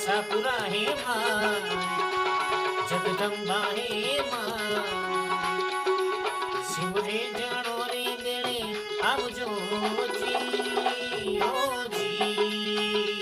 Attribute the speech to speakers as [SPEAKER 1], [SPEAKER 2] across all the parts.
[SPEAKER 1] आशापुरा हे मां जगदंबा हे मां शिवरे जाणो रे बेड़े आवजो जी ओ जी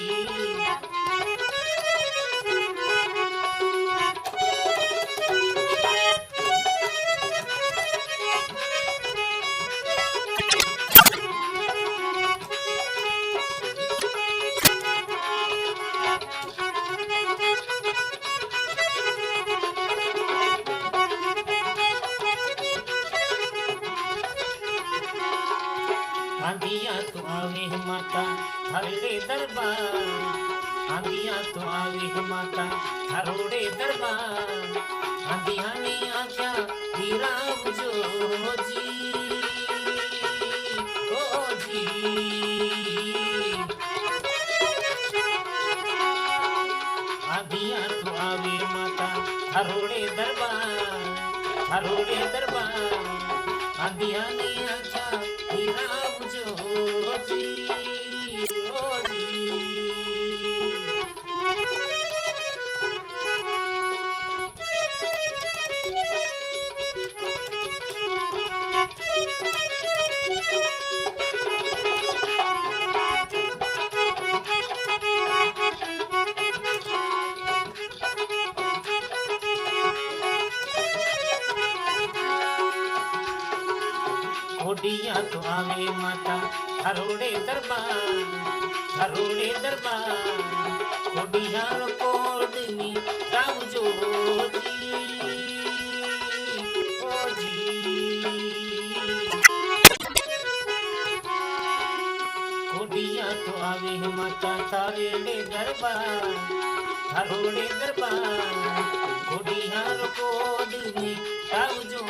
[SPEAKER 1] आंधिया तो आवे माता हरड़े दरबार आंधिया तो आवे माता हरोड़े दरबार आंधिया ने आख्या हीरा बुझो जी ओ जी आंधिया तो आवे माता हरोड़े दरबार आंधिया ने आख्या हीरा बुझो जी ओ जी कोडिया तो आवे माता हरोड़े दरबार कोडिया रो कोडनी रावजो जी ओ जी कोडिया तो आवे माता हरोड़े दरबार कोडिया रो कोडनी रावजो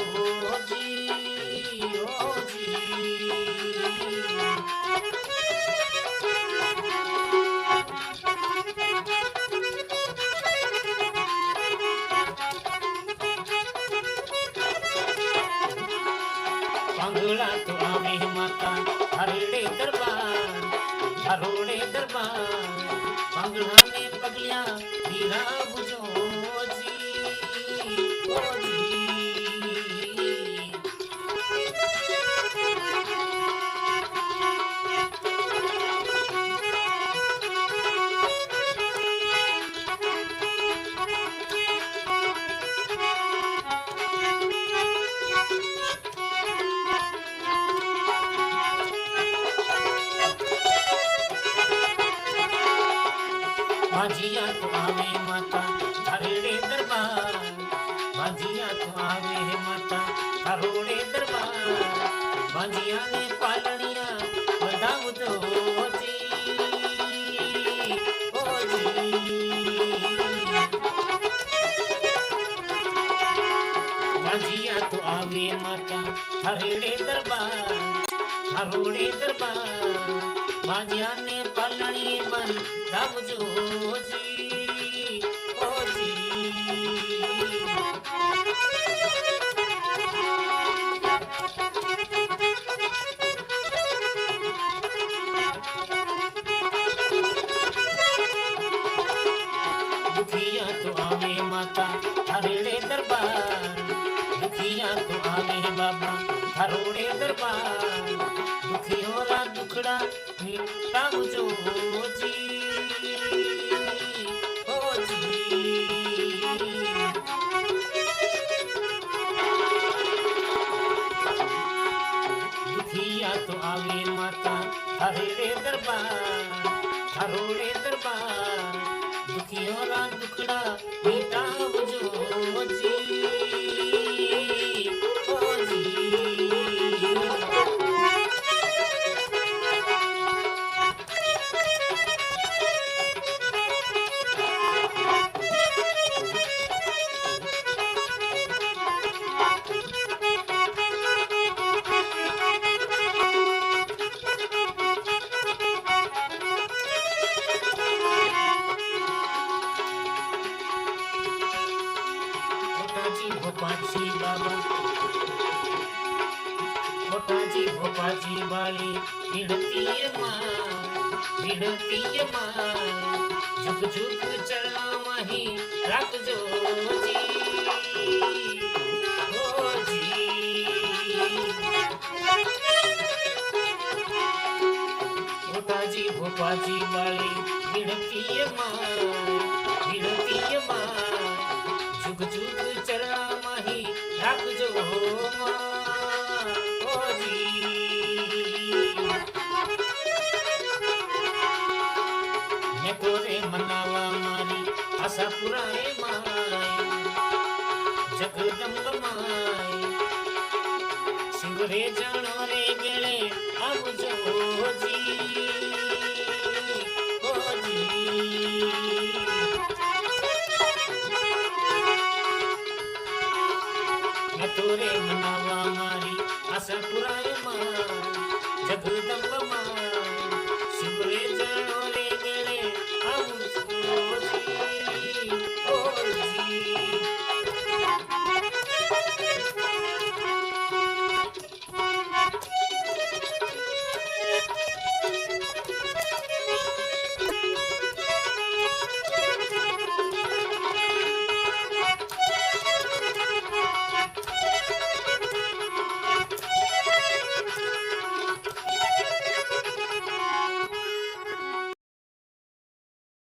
[SPEAKER 1] जी ओ जी पंगला तो आवे माता हरोड़े दरबार पंगला ने पगलिया हीरा बुझो जी ओ जी माझिया तो आवे माता हरोड़े दरबार माझिया तो आवे माता हरोड़े दरबार माझिया ने पालनिया बदाऊ दो जी ओ जी माझिया तो आवे माता हरोड़े दरबार माझिया ने पालनी मन रावजो जी ओ जी दुखिया तो आवे माता हरोड़े दरबार दुखिया तो आवे बाबा हरोड़े दरबार दुखियोला दुखड़ा रावजो जी ओ जी दुखिया तो आवे माता हरोड़े दरबार दुखियोला दुखड़ा रावजो जी ओ जी मोठाजी भोपाजी बाळी विनतीय माय झुक झुक चरणा माही राखजो जी ओ जी मोठाजी भोपाजी बाळी विनतीय माय झुक झुक चरणा माही राखजो ओ रे मनावा मारी आशा पुराए माय जगदंब माय शिवरे जानो रे बेळे आवजो जी ओ जी रे मनावा मारी आशा पुराए माय जगदंब माय